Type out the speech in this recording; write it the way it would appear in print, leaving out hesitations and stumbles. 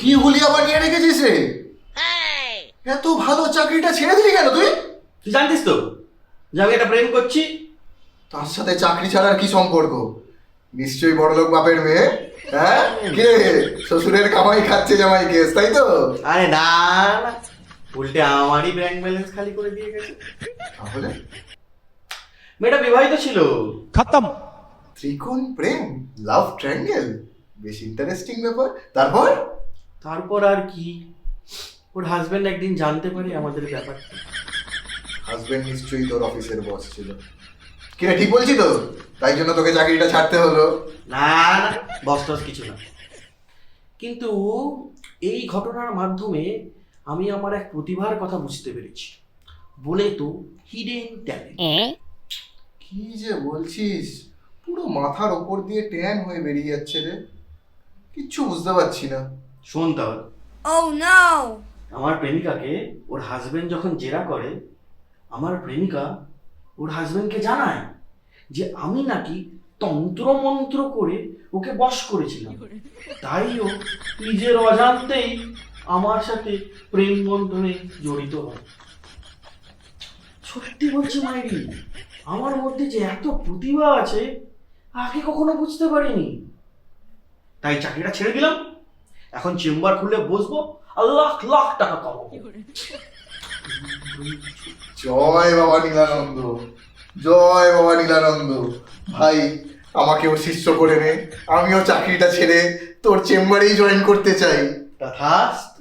কি হুলিয়া বানিয়ে রেখেছিস রে? এত ভালো চাকরিটা ছেড়ে দিলি কেন তুই? তুই জানতিস তো যে আমি একটা প্রেম করছি? তার সাথে চাকরি ছাড়ার কি সম্পর্ক? নিশ্চয়ই বড়লোক বাপের মেয়ে। হ্যাঁ, কে শ্বশুরের কামাই খাচ্ছে জামাই কেস, তাই তো? আরে না না, উল্টে আমারই ব্যাংক ব্যালেন্স খালি করে দিয়ে গেছে। তাহলে মেয়েটা বিবাহিত ছিল। खत्म। ত্রিকোণ প্রেম, লাভ ট্রায়াঙ্গেল, বেশ ইন্টারেস্টিং ব্যাপার। তারপর? তারপর আর কি, ওর হাজবেন্ড একদিন জানতে পারে আমাদের ব্যাপারটা। হাজবেন্ড নিশ্চয়ই তোর অফিসের বস ছিল। কিরে, ঠিক বলছি তো? তাই জন্য তোকে চাকরিটা ছাড়তে হলো? না না, বস টস কিছু না। কিন্তু এই ঘটনার মাধ্যমে আমি আমার এক প্রতিভার কথা বুঝতে পেরেছি। বলে তো হিডেন ট্যালেন্ট। কি যে বলছিস, পুরো মাথার ওপর দিয়ে ট্যান হয়ে বেরিয়ে যাচ্ছে রে। কিচ্ছু বুঝতে পারছি না। শোন তাহলে, Oh no! আমার প্রেমিকাকে ওর হাজবেন্ড যখন জেরা করে, আমার প্রেমিকা ওর হাজবেন্ডকে জানায় যে আমি নাকি তন্ত্র মন্ত্র করে ওকে বশ করেছিলাম। তাই ও নিজের অজান্তেই আমার সাথে প্রেম বন্ধনে জড়িত হয়। সত্যি বলছি মাইরি, আমার মধ্যে যে এত প্রতিভা আছে আগে কখনো বুঝতে পারিনি। তাই চাকরিটা ছেড়ে দিলাম, এখন চেম্বার খুলে বসবো আর লাখ লাখ টাকা কামাবো। জয় বাবা নীলানন্দ, জয় বাবা নীলানন্দ। ভাই, আমাকেও শিষ্য করে নে, আমিও চাকরিটা ছেড়ে তোর চেম্বারেই জয়েন করতে চাই। তথাস্তু।